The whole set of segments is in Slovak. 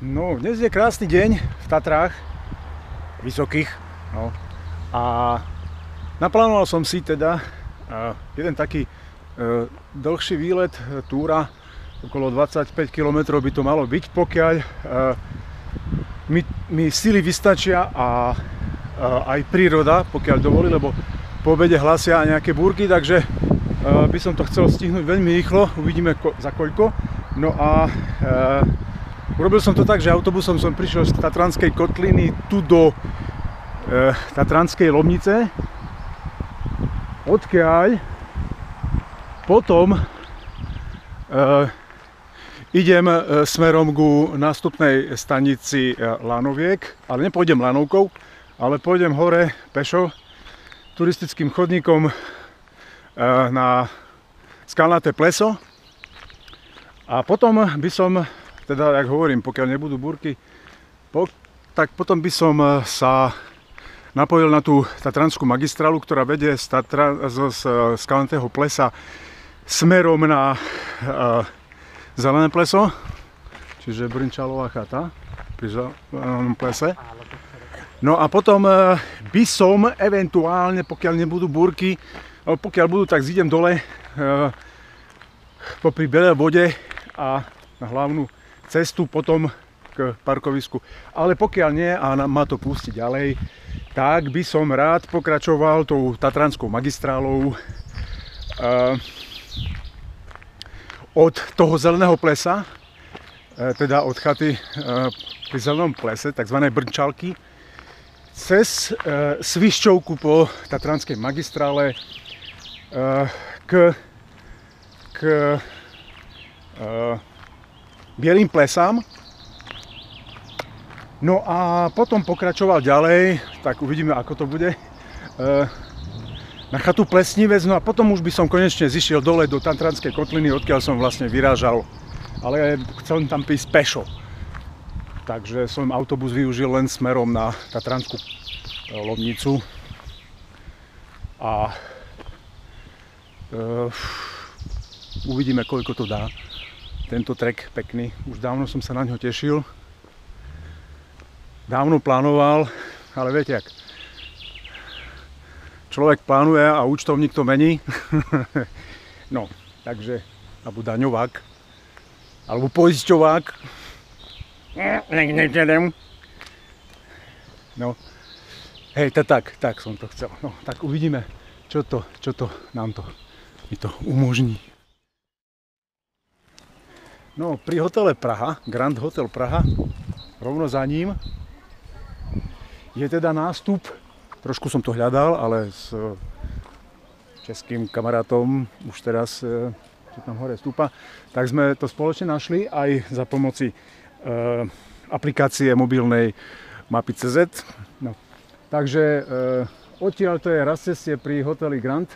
No, dnes je krásny deň v Tatrách, vysokých, no. A naplánoval som si teda jeden taký dlhší výlet, túra, okolo 25 km by to malo byť, pokiaľ mi sily vystačia a aj príroda, pokiaľ dovolí, lebo po obede hlasia nejaké búrky, takže by som to chcel stihnúť veľmi rýchlo, uvidíme za koľko. No a urobil som to tak, že autobusom som prišiel z Tatranskej kotliny tu do Tatranskej Lomnice, odkiaľ potom idem smerom ku nástupnej stanici Lanoviek, ale nepôjdem Lanovkou, ale pôjdem hore pešo turistickým chodníkom na skalnaté pleso. A potom by som, teda jak hovorím, pokiaľ nebudú búrky, tak potom by som sa napojil na tú Tatranskú magistrálu, ktorá vedie z skalnatého plesa smerom na Zelené pleso, čiže Brnčalová chata pri Zelenom plese. No a potom by som eventuálne, pokiaľ nebudú búrky, ale pokiaľ budú, tak zídem dole popri Belej vode a na hlavnú cestu potom k parkovisku. Ale pokiaľ nie a má to pustiť ďalej, tak by som rád pokračoval tou Tatranskou magistrálou od toho Zeleného plesa, teda od chaty pri Zelenom plese, takzvané Brnčalky, cez Svišťovku po Tatranskej magistrále k Bielým plesám. No a potom pokračoval ďalej, tak uvidíme, ako to bude, na chatu Plesnivec. No a potom už by som konečne zišiel dole do Tatranskej kotliny, odkiaľ som vlastne vyrážal, ale chcel tam prísť pešo. Takže som autobus využil len smerom na Tatranskú Lomnicu. A uvidíme, koľko to dá. Tento trek pekný. Už dávno som sa na ňo tešil. Dávno plánoval, ale viete jak. Človek plánuje a účtovník to mení. No, takže, alebo daňovák, alebo poisťovák. No, hej, tak som to chcel. No, tak uvidíme, čo to mi to umožní. No, pri hotele Praha, Grand Hotel Praha, rovno za ním je teda nástup, trošku som to hľadal, ale s českým kamarátom už teraz, čo tam hore stúpa, tak sme to spoločne našli aj za pomoci aplikácie mobilnej Mapy.cz. No. Takže odtiaľ to je raz cestie pri hoteli Grand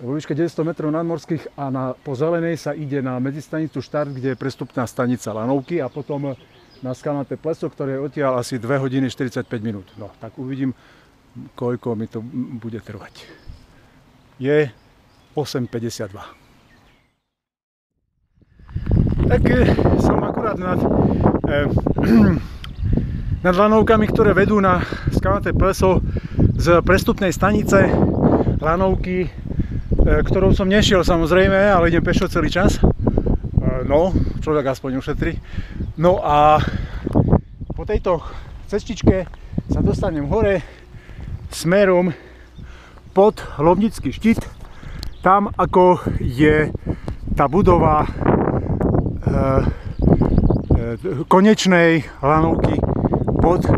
vo výške 900 metrov nadmorských a po Zelenej sa ide na medzistanicu Štart, kde je prestupná stanica Lanovky a potom na skalnaté pleso, ktoré je odtiaľ asi 2 hodiny 45 minút. No, tak uvidím, koľko mi to bude trvať. Je 8:52. Tak som akurát nad Lanovkami, ktoré vedú na skalnaté pleso z prestupnej stanice Lanovky, ktorou som nešiel samozrejme, ale idem pešo celý čas. No, človek aspoň ušetrí. No a po tejto cestičke sa dostanem hore smerom pod Lomnický štít. Tam ako je tá budova konečnej Lanovky pod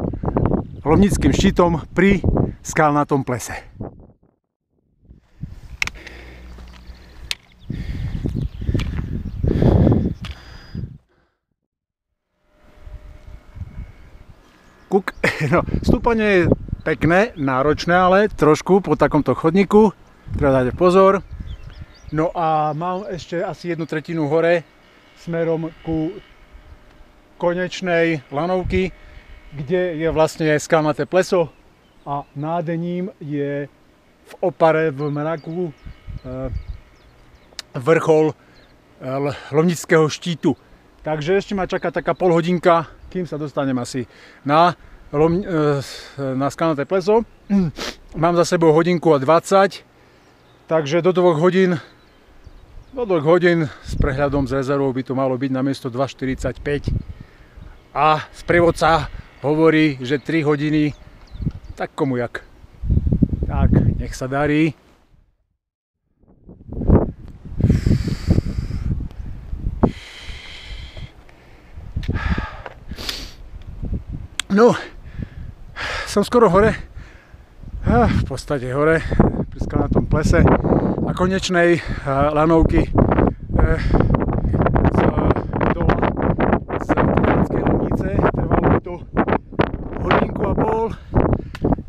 Lomnickým štítom pri skalnatom plese. No, stúpanie je pekné, náročné, ale trošku po takomto chodníku. Treba dať pozor. No a mám ešte asi 1/3 hore smerom ku konečnej Lanovky, kde je vlastne skalnaté pleso a nádením je v opare, v mraku vrchol Lomnického štítu. Takže ešte ma čaká taká polhodinka kým sa dostanem asi na Skalnaté pleso. Mám za sebou 1 hodinku a 20, takže do 2 hodín s prehľadom z rezervou by to malo byť namiesto 2:45. A sprievodca hovorí, že 3 hodiny, tak komu jak. Tak, nech sa darí. No, som skoro hore, v podstate hore, pri Skalnatom plese a konečnej lanovky z dola z Tatranskej Lomnice. Trvalo by to 1,5 hodinku,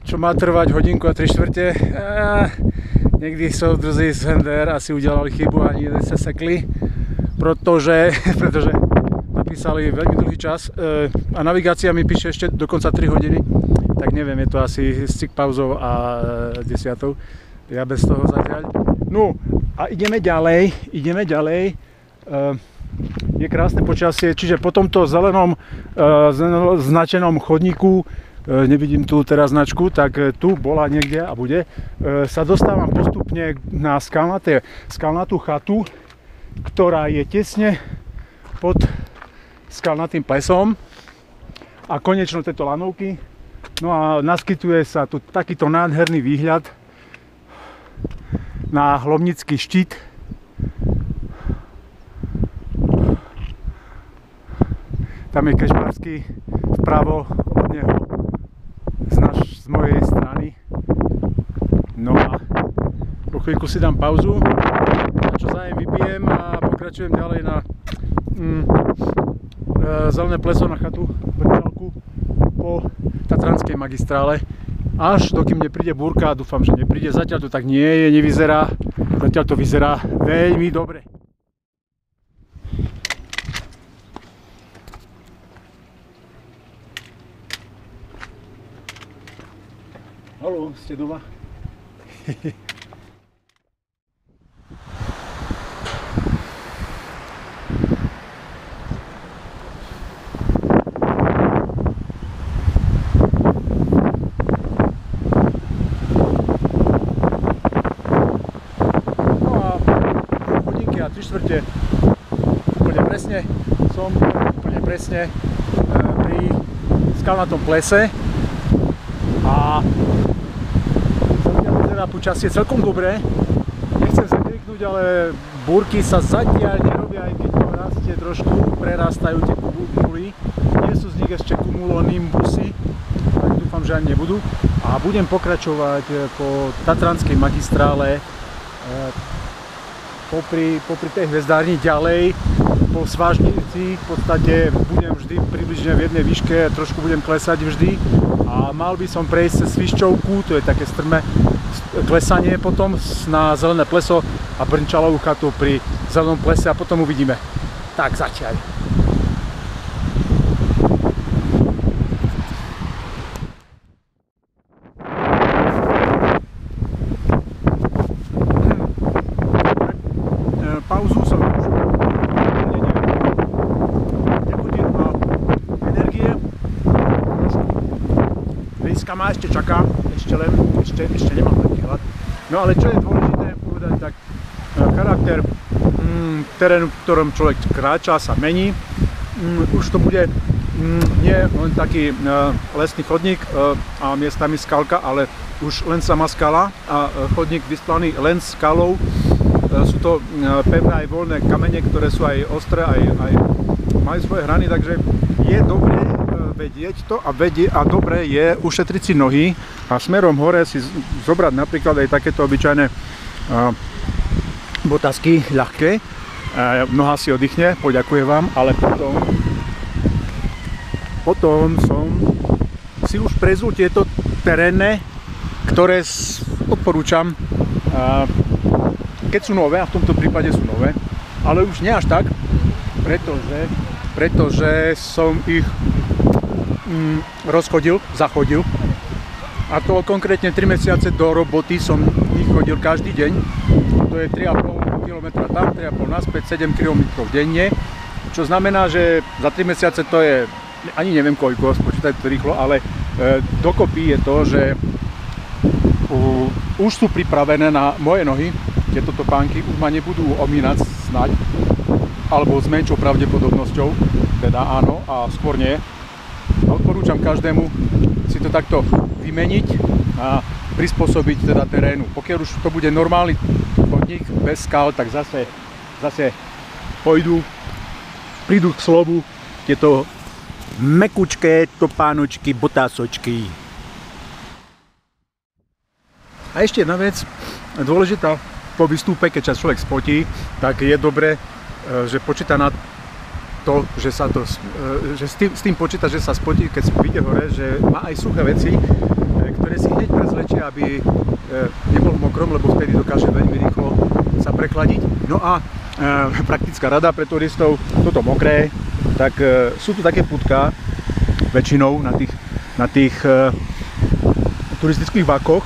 čo má trvať 1 hodinku a 3/4. Niekdy soudruzi z NDR asi udělali chybu a ani sa sekli, pretože napísali veľmi dlhý čas a navigácia mi píše ešte dokonca 3 hodiny, tak neviem, je to asi s cik pauzou a 10. Ja bez toho zatiaľ. No a ideme ďalej. Je krásne počasie, čiže po tomto zelenom značenom chodníku, nevidím tu teraz značku, tak tu bola niekde a bude, sa dostávam postupne na skalnatú chatu, ktorá je tesne pod Skalnatým plesom a konečno tieto lanovky. No a naskytuje sa tu takýto nádherný výhľad na Lomnický štít. Tam je Kežmarský vpravo od neho z mojej strany. No a po chvíľku si dám pauzu, na čo zájem vypijem a pokračujem ďalej na Zelené pleso, na chatu Brňalku po Tatranskej magistrále, až dokým nepríde búrka. Dúfam, že nepríde. Zatiaľ to tak nie je, nevyzerá. Zatiaľ to vyzerá veľmi dobre. Haló, ste doma? Úplne presne pri Skalnatom plese a zatiaľ vyzerá počasie celkom dobre. Nechcem sa kriknúť, ale búrky sa zatiaľ nerobia, aj keď to rastie trošku, prerastajú tie kumuly. Nie sú z nich ešte cumulonimbusy, tak dúfam, že ani nebudú. A budem pokračovať po Tatranskej magistrále popri tej hvezdárni ďalej po Svážnici. V podstate budem vždy približne v jednej výške, trošku budem klesať vždy a mal by som prejsť cez Svišťovku, to je také strmé klesanie potom na Zelené pleso a Brnčalovú chatu pri Zelenom plese a potom uvidíme. Tak zatiaľ. Pauzu som už energie. Líska ma ešte čaká, ešte nemám taký hlad. No ale čo je dôležité povedať, tak charakter terénu, v ktorom človek kráča, sa mení. Už to bude nie len taký lesný chodník a miestami skalka, ale už len sama skala a chodník vysplaný len skalou. Sú to pevné aj voľné kamene, ktoré sú aj ostré, aj majú svoje hrany, takže je dobré vedieť to a dobré je ušetriť si nohy a smerom hore si zobrať napríklad aj takéto obyčajné botasky ľahké. Noha si oddychne, poďakujem vám, ale potom som si už prezul tieto terénne, ktoré odporúčam, keď sú nové, a v tomto prípade sú nové, ale už nie až tak, pretože som ich zachodil. A to konkrétne 3 mesiace do roboty som ich chodil každý deň. To je 3,5 km tam, 3,5 naspäť, 7 km denne. Čo znamená, že za 3 mesiace to je ani neviem koľko, spočítať to rýchlo, ale dokopy je to, že už sú pripravené na moje nohy. Tieto topánky už ma nebudú omínať snáď, alebo s menšou pravdepodobnosťou, teda áno a skôr nie. Odporúčam každému si to takto vymeniť a prispôsobiť teda terénu. Pokiaľ už to bude normálny chodník bez skal, tak zase prídu k slovu tieto mekučké topánočky, botásočky. A ešte jedna vec dôležitá po výstupe, keď sa človek spotí, tak je dobre, že počíta na to, že s tým počíta, že sa spotí, keď vyjde hore, že má aj suché veci, ktoré si hneď prezlečia, aby nebol mokrom, lebo vtedy dokáže veľmi rýchlo sa prechladiť. No a praktická rada pre turistov, toto mokré, tak sú tu také putka, väčšinou na tých turistických vákoch,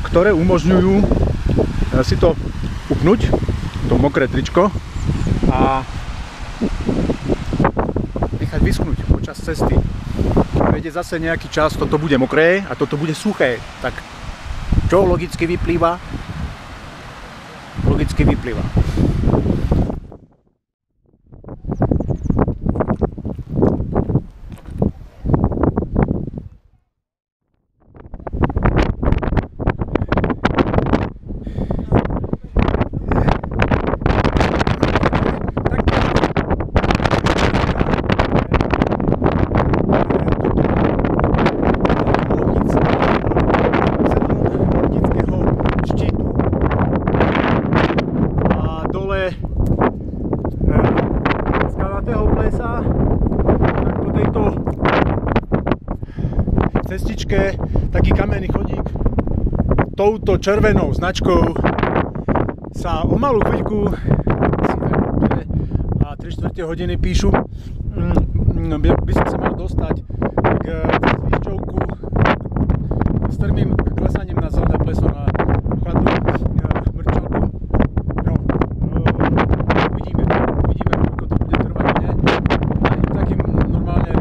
ktoré umožňujú si to upnúť, to mokré tričko a nechať vyschnúť počas cesty. Keď je zase nejaký čas, toto bude mokré a toto bude suché, tak čo logicky vyplýva? Logicky vyplýva. Cestičke, taký kamenný chodík touto červenou značkou sa o malú chvíľku a 3/4 hodiny píšu, by som sa mal dostať k výšťovku s trmým klesaním na zelené pleso na chatu Brčalku. No, uvidíme, koľko to bude trvať, nie? Takým normálne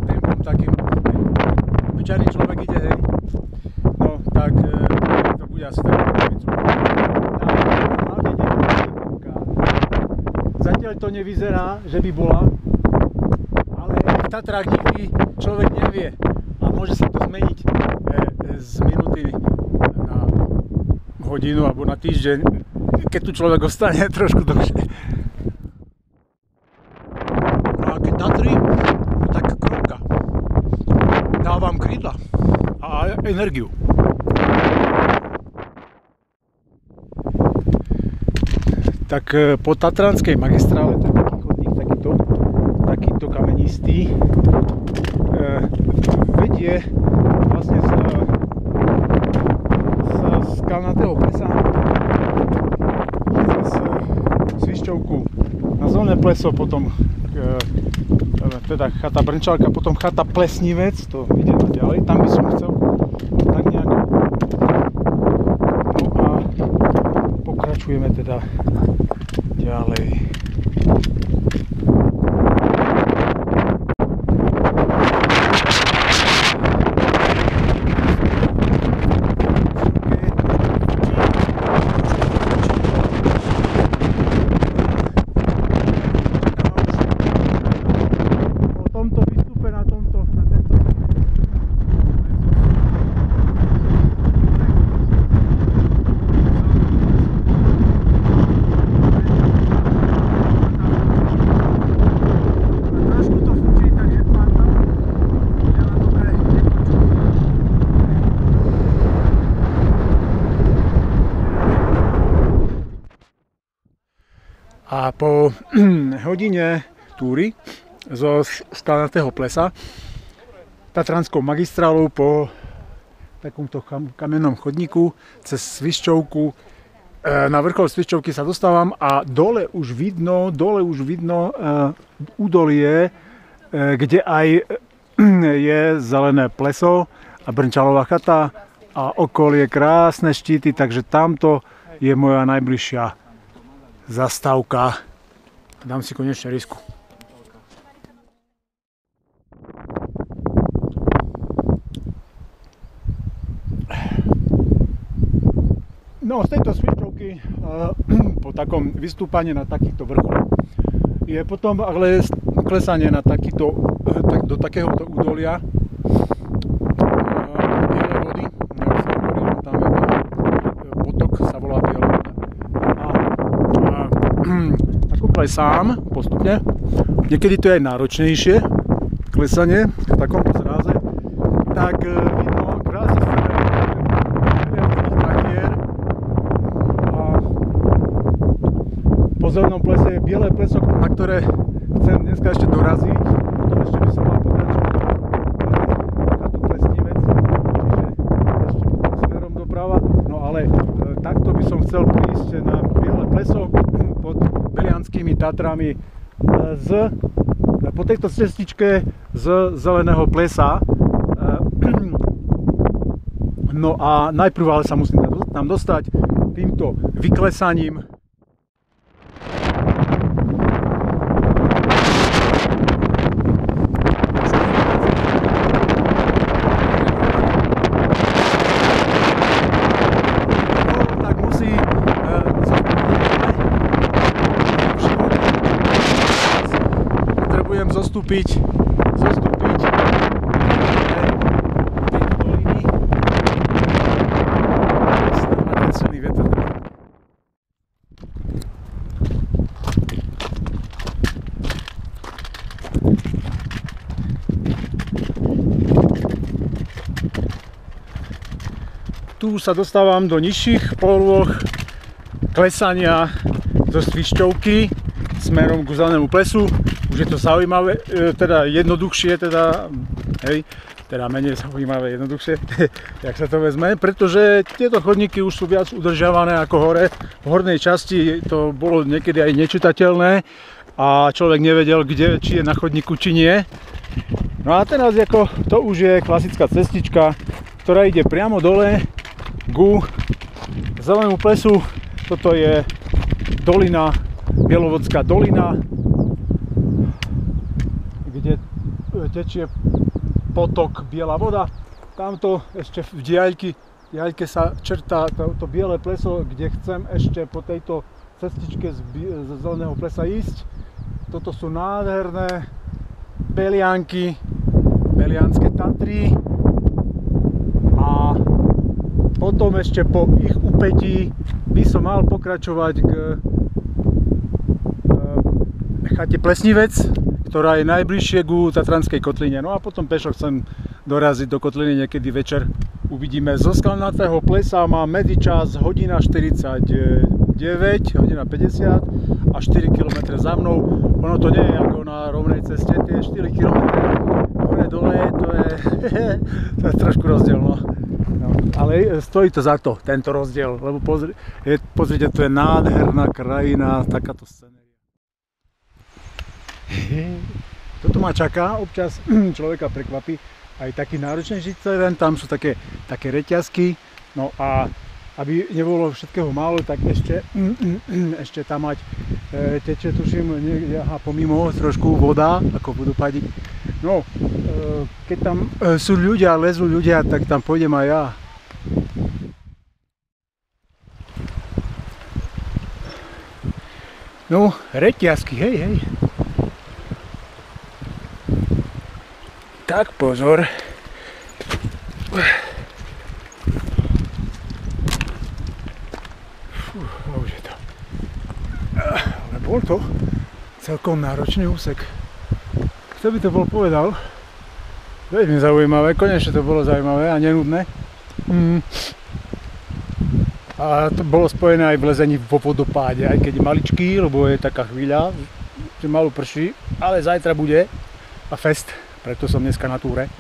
tempom, takým obyčajný človek ide, hej, no tak to bude asi tak. Zatiaľ to nevyzerá, že by bola, ale v Tatrách nikdy človek nevie a môže sa to zmeniť z minúty na hodinu alebo na týždeň, keď tu človek ostane trošku dlhšie. No a keď Tatry, tak kruhka. Dávam krídla a energiu. Tak po Tatranskej magistrále, to je taký chodník, takýto kamenistý, vedie vlastne z skalnatého plesa cez Svišťovku na zelené pleso, potom teda chata Brnčalka, potom chata Plesnivec, to ide ďalej, tam by som chcel tak nejako. No a pokračujeme teda ďalej. A po hodine túry zo skalnatého plesa Tatranskou magistrálou po takomto kamennom chodníku cez Svišťovku na vrchol Svišťovky sa dostávam a dole už vidno údolie, kde aj je zelené pleso a Brnčalová chata a okolie krásne štíty, takže tamto je moja najbližšia zastávka. Dám si konečne risku. No, z tejto svičovky po takom vystúpaní na takýto vrchol je potom ale klesanie na takýto, do takéhoto údolia bielej vody, jak sa hovorilo, tam je to potok, sa volá Biela voda. Ako klesám postupne, niekedy to je náročnejšie, klesanie v takomto zráze, tak vidno krásne po zelenom plese je biele pleso, na ktoré chcem dneska ešte doraziť. Potom ešte by som mal pokračovať na tú Plesnivec, čiže ešte potom smerom doprava. No ale takto by som chcel prísť na biele pleso pod Belianskými Tatrami po tejto cestičke z zeleného plesa. No a najprv ale sa musím tam dostať týmto vyklesaním. Zostúpiť tejto doliny a ten silný vietor. Tu sa dostávam do nižších polôch klesania zo Svišťovky smerom k zelenému plesu. Už je to zaujímavé, teda jednoduchšie, teda menej zaujímavé, jednoduchšie, jak sa to vezme, pretože tieto chodníky už sú viac udržiavané ako hore. V hornej časti to bolo niekedy aj nečitateľné a človek nevedel, kde, či je na chodníku, či nie. No a teraz to už je klasická cestička, ktorá ide priamo dole ku zelenému plesu. Toto je dolina, Bielovodská dolina, kde tečie potok Biela voda. Tamto ešte v diaľke sa črtá to biele pleso, kde chcem ešte po tejto cestičke z zeleného plesa ísť. Toto sú nádherné Belianky, Belianské Tatry a potom ešte po ich úpetí by som mal pokračovať k chate Plesnivec, ktorá je najbližšie ku Tatranskej kotline. No a potom pešo chcem doraziť do kotliny niekedy večer. Uvidíme. Zo Skalnatého plesa má medzičas hodina 49, hodina 50 a 4 km za mnou. Ono to nie je ako na rovnej ceste, tie 4 km hore dole, to je trošku rozdiel. No. Ale stojí to za to, tento rozdiel, lebo pozrite, to je nádherná krajina, takáto scéna. Toto ma čaká, občas človeka prekvapí aj taký náročnejší terén, tam sú také reťazky, no a aby nebolo všetkého málo, tak ešte tam mať teče, tuším, pomimo trošku voda, ako vodopádik. No, keď tam sú ľudia, lezú ľudia, tak tam pôjdem aj ja. No, reťazky, hej. Tak pozor. Už je to. Ale bol to celkom náročný úsek. Kto by to bol povedal? Veľmi zaujímavé, konečne to bolo zaujímavé a nenudné. A to bolo spojené aj v lezení vo vodopáde, aj keď je maličký, lebo je taká chvíľa, že malo prší, ale zajtra bude a fest. Preto som dneska na túre.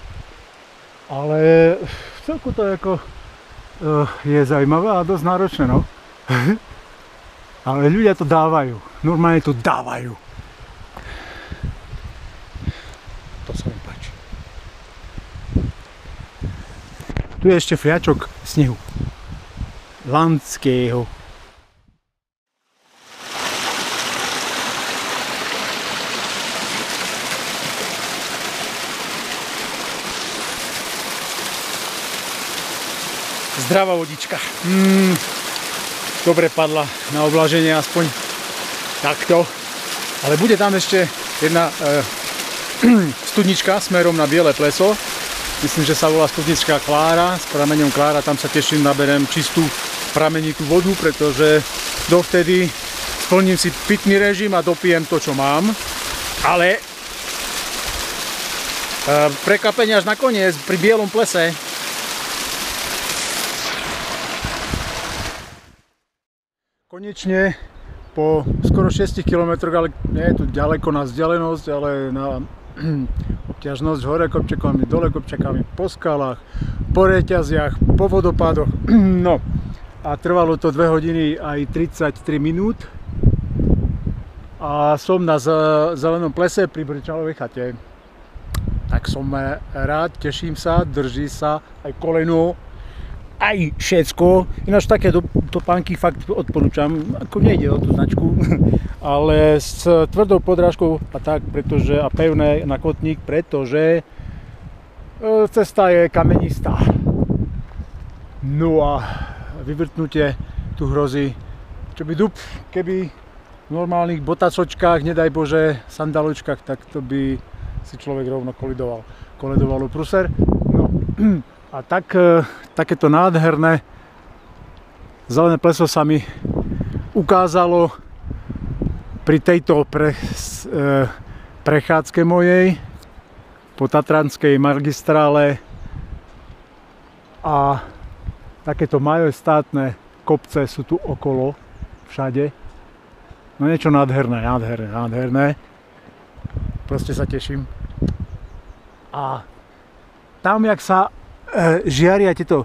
Ale v celku to je zaujímavé a dosť náročné, no. Ale ľudia to dávajú. Normálne to dávajú. To sa mi páči. Tu je ešte fliačok snehu. Landského. Zdravá vodička. dobre padla na oblaženie, aspoň takto. Ale bude tam ešte jedna studnička smerom na Biele pleso. Myslím, že sa volá studnička Klára, s prameňom Klára. Tam sa teším, naberem čistú pramenitú vodu, pretože dovtedy splním si pitný režim a dopijem to, čo mám. Ale prekvapenie až nakoniec pri Bielom plese. Konečne po skoro 6 km, ale nie je tu ďaleko na vzdialenosť, ale na obťažnosť hore kopčekami, dole kopčekami, po skalách, po reťaziach, po vodopadoch. No a trvalo to 2 hodiny aj 33 minút. A som na Zelenom plese pri Brnčalovej chate. Tak som rád, teším sa, drží sa aj koleno, aj všetko. Ináč také topánky fakt odporúčam, ako nejde o tú značku, ale s tvrdou podrážkou a tak, pretože, a pevné na kotník, pretože cesta je kamenistá. No a vyvrtnutie tu hrozí, čo by dub, keby v normálnych botacočkách, nedaj Bože, sandaločkách, tak to by si človek rovno koledoval u pruser. No a takéto nádherné Zelené pleso sa mi ukázalo pri tejto prechádzke mojej po Tatranskej magistrále a takéto majestátne kopce sú tu okolo, všade. No niečo nádherné. Proste sa teším. A tam, jak sa žiaria tieto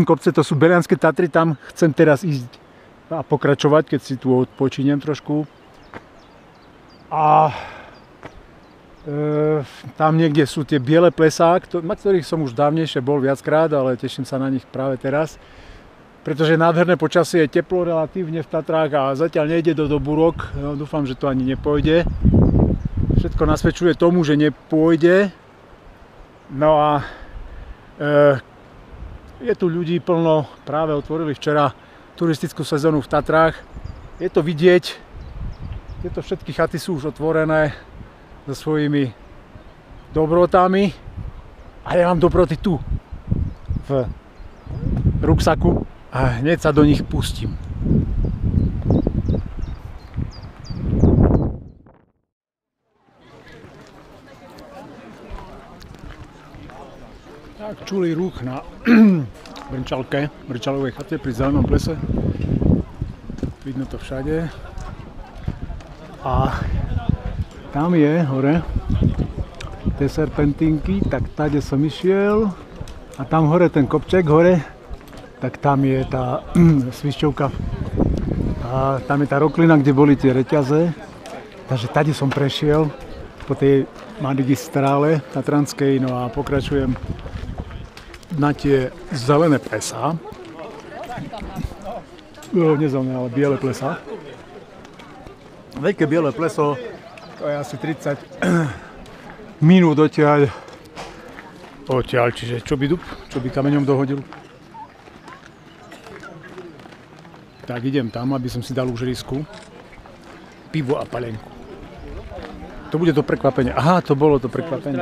kopce, to sú Belianské Tatry, tam chcem teraz ísť a pokračovať, keď si tu odpočíniem trošku. A tam niekde sú tie Biele plesá, na ktorých som už dávnejšie bol viackrát, ale teším sa na nich práve teraz. Pretože nádherné počasie, je teplo relatívne v Tatrách a zatiaľ nejde do búrok. No, dúfam, že to ani nepôjde. Všetko nasvedčuje tomu, že nepôjde. No a je tu ľudí plno, práve otvorili včera turistickú sezónu v Tatrách. Je to vidieť, tieto všetky chaty sú už otvorené so svojimi dobrotami. A ja mám dobroty tu, v ruksaku. A hneď sa do nich pustím. Tak čulý ruch na Brnčalovej chate pri Zelenom plese. Vidno to všade. A tam je hore tie serpentínky, tak tady som išiel. A tam hore ten kopček hore, tak tam je tá svišťovka a tam je tá roklina, kde boli tie reťaze. Takže tady som prešiel po tej magistrále tatranskej, no a pokračujem na tie Zelené plesá. Nie zelené, ale Biele plesá. Veľké Biele pleso, to je asi 30 minút odtiaľ, čiže čo by kameňom dohodil. Tak idem tam, aby som si dal už risku, pivo a palenku. To bude to prekvapenie. Aha, to bolo to prekvapenie.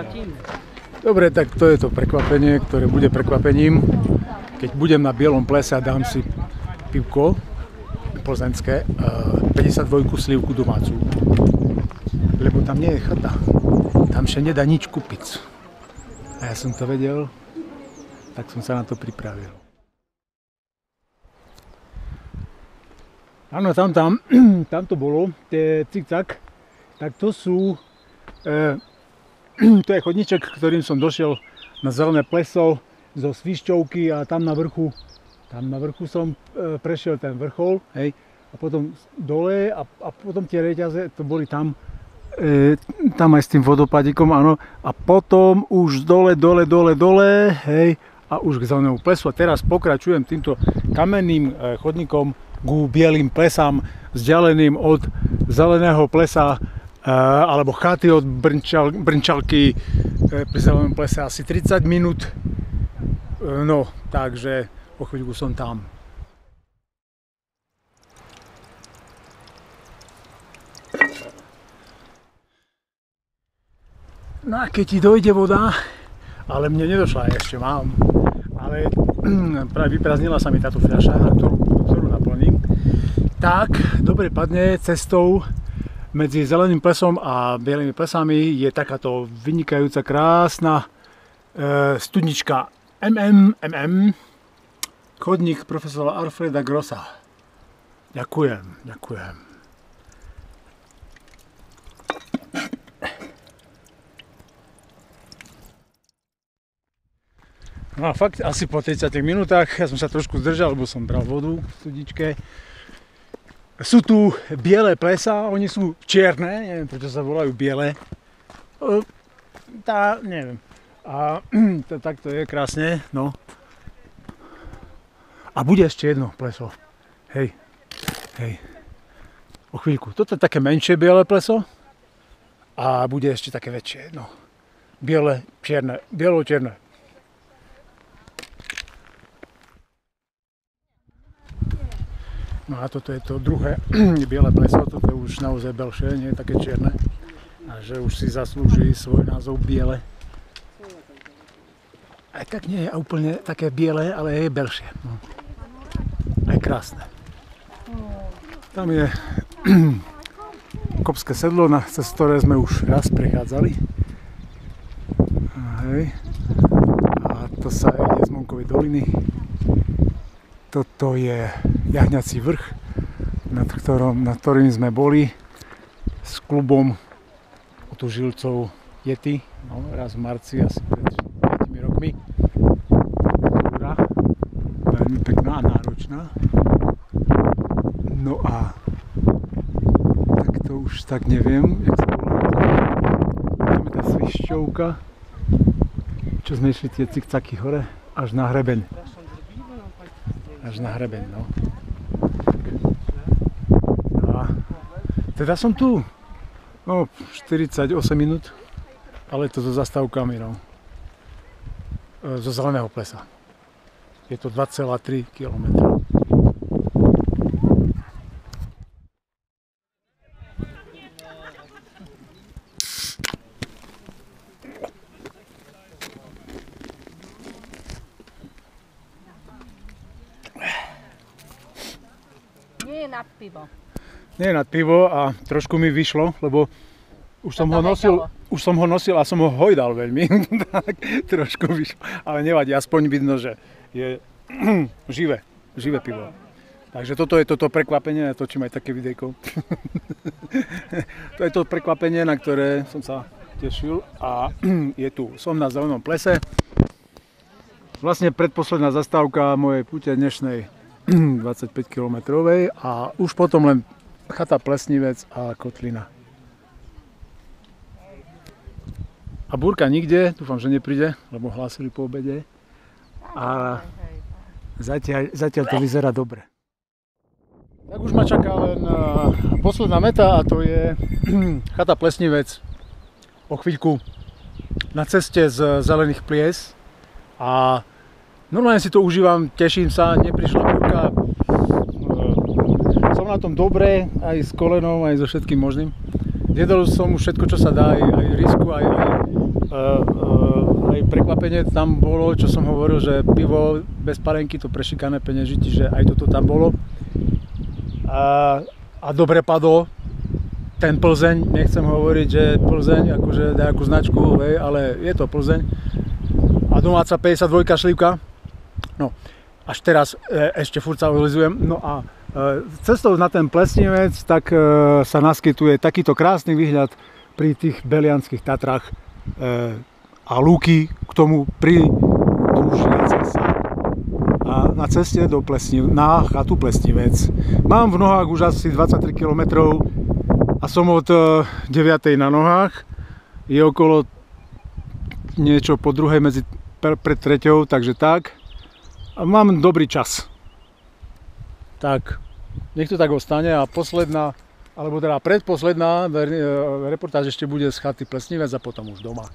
Dobre, tak to je to prekvapenie, ktoré bude prekvapením. Keď budem na Bielom plese a dám si pivko plzeňské, 52 slivku domácu. Lebo tam nie je chata. Tam sa nedá nič kúpiť. A ja som to vedel, tak som sa na to pripravil. Áno, tam to bolo, tie cikcak, tak to sú, to je chodníček, ktorým som došiel na Zelené pleso zo Svišťovky a tam na vrchu som prešiel ten vrchol, hej, a potom dole a potom tie reťaze, to boli tam aj s tým vodopadikom, áno, a potom už dole, hej, a už k Zelenému plesu. A teraz pokračujem týmto kamenným chodníkom ku Bielým plesám, vzdialeným od Zeleného plesa alebo chaty od Brnčalky pri Zelenom plese asi 30 minút. No, takže po chvíľku som tam. No a keď ti dojde voda, ale mne nedošla, ešte mám, ale práve vyprázdnila sa mi táto fľaša, ktorú naplním, tak dobre padne cestou medzi zeleným plesom a bielými plesami je takáto vynikajúca, krásna studnička MM, chodník profesora Alfreda Grossa. Ďakujem. No a fakt asi po 30 minútach, ja som sa trošku zdržal, lebo som bral vodu v studničke. Sú tu biele plesá, oni sú čierne, neviem prečo sa volajú biele. Neviem. A tak to je krásne, no. A bude ešte jedno pleso. Hej. O chvíľku. Toto je také menšie biele pleso. A bude ešte také väčšie, no. Bielo-čierne. No a toto je to druhé biele pleso, toto je už naozaj belšie, nie je také čierne. A že už si zaslúži svoj názov biele. Aj tak nie je úplne také biele, ale je belšie. No. Aj krásne. Tam je kopské sedlo, cez ktoré sme už raz prechádzali. A to sa ide z Monkovej doliny. Toto je Jahňací vrch, nad ktorým sme boli s klubom otužilcov Yeti, no, raz v marci, asi pred 5 rokmi. Túra, veľmi pekná a náročná. No a tak to už tak neviem, jak sa volá. Tam je tá svišťovka, čo sme išli tie cikcaky hore, až na hrebeň. No. A teda som tu, no 48 minút, ale to so zastávkami, no. Zo zeleného plesa. Je to 2,3 km. Nie je nad pivo a trošku mi vyšlo, lebo už som ho nosil a som ho hojdal veľmi, tak trošku vyšlo, ale nevadí, aspoň vidno, že je živé pivo. Takže toto je toto prekvapenie, ja točím aj také videjko. To je to prekvapenie, na ktoré som sa tešil a je tu, som na zelenom plese. Vlastne predposledná zastávka mojej púte dnešnej 25 kilometrovej a už potom len chata Plesnivec a kotlina. A búrka nikde, dúfam, že nepríde, lebo hlásili po obede. A zatiaľ to vyzerá dobre. Tak už ma čaká len posledná meta a to je chata Plesnivec. O chvíľku na ceste z Zelených plies a normálne si to užívam, teším sa, neprišla búrka. Som na tom dobre, aj s kolenom, aj so všetkým možným. Zjedol som už všetko, čo sa dá, aj risku, aj prekvapenie tam bolo, čo som hovoril, že pivo bez palenky, to prešikané peňažiti, že aj toto tam bolo. A dobre padlo. Ten Plzeň, nechcem hovoriť, že Plzeň, akože nejakú značku, ale je to Plzeň. A domáca 52 šlivka. No, až teraz ešte furt sa ohlizujem. No a cestou na ten Plesnivec tak sa naskytuje takýto krásny výhľad pri tých Belianských Tatrách a lúky k tomu pridružiace sa. A na ceste na chatu Plesnivec. Mám v nohách už asi 23 km a som od 9. na nohách. Je okolo niečo po druhej pred treťou, takže tak. A mám dobrý čas. Tak, nech to tak ostane a posledná, alebo teda predposledná reportáž ešte bude z chaty Plesnivec a potom už doma.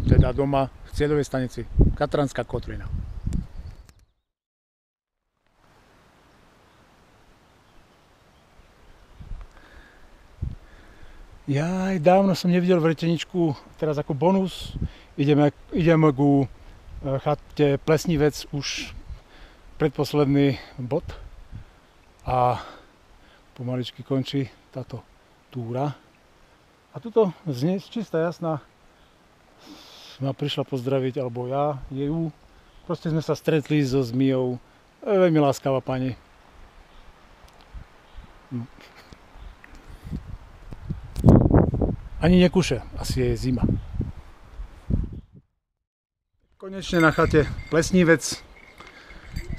Teda doma v cieľovej stanici Katranská kotlina. Ja dávno som nevidel vreteničku, teraz ako bonus ideme ku chate Plesnivec, už predposledný bod a pomaličky končí táto túra. A tuto dnes čistá jasná ma prišla pozdraviť, alebo ja, ju. Proste sme sa stretli so Zmijou. Veľmi láskavá pani. Ani nekúše, asi je zima. Konečne na chate Plesnivec.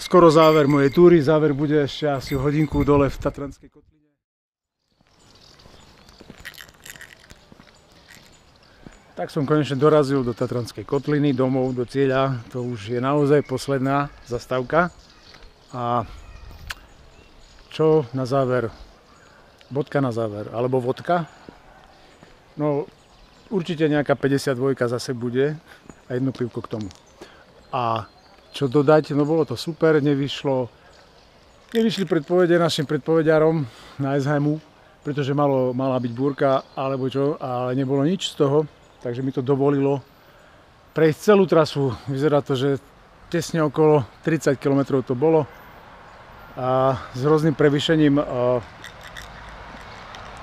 Skoro záver mojej túry. Záver bude ešte asi hodinku dole v Tatranskej kotline. Tak som konečne dorazil do Tatranskej kotliny, domov, do cieľa. To už je naozaj posledná zastávka. A čo na záver? Bodka na záver, alebo vodka? No, určite nejaká 52 zase bude a jedno pivko k tomu. A čo dodať? No bolo to super, nevyšli predpovede našim predpoveďarom na SHMu, pretože mala byť búrka, alebo čo, ale nebolo nič z toho. Takže mi to dovolilo prejsť celú trasu. Vyzerá to, že tesne okolo 30 km to bolo. A s rôznym prevýšením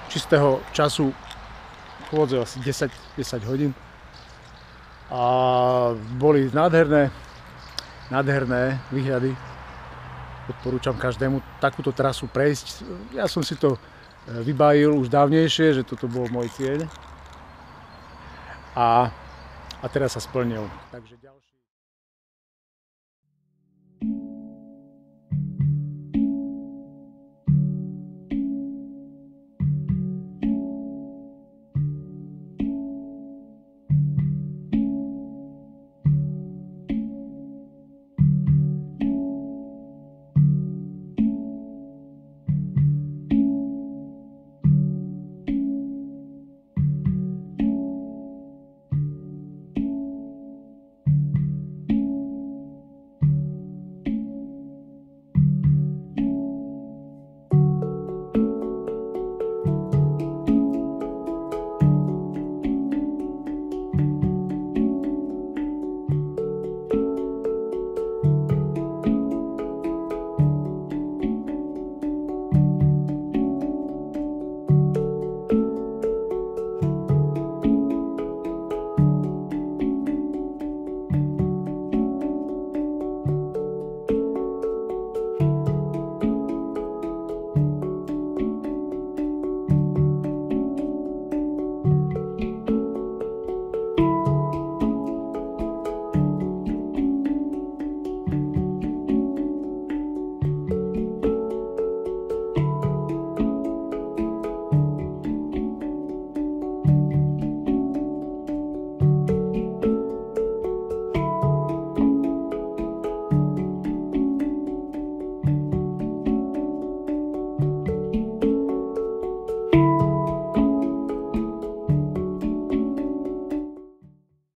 čistého času chôdze asi 10 hodín. A boli nádherné výhľady. Odporúčam každému takúto trasu prejsť. Ja som si to vybájil už dávnejšie, že toto bol môj cieľ. A teraz sa splnil. Takže ďalšie.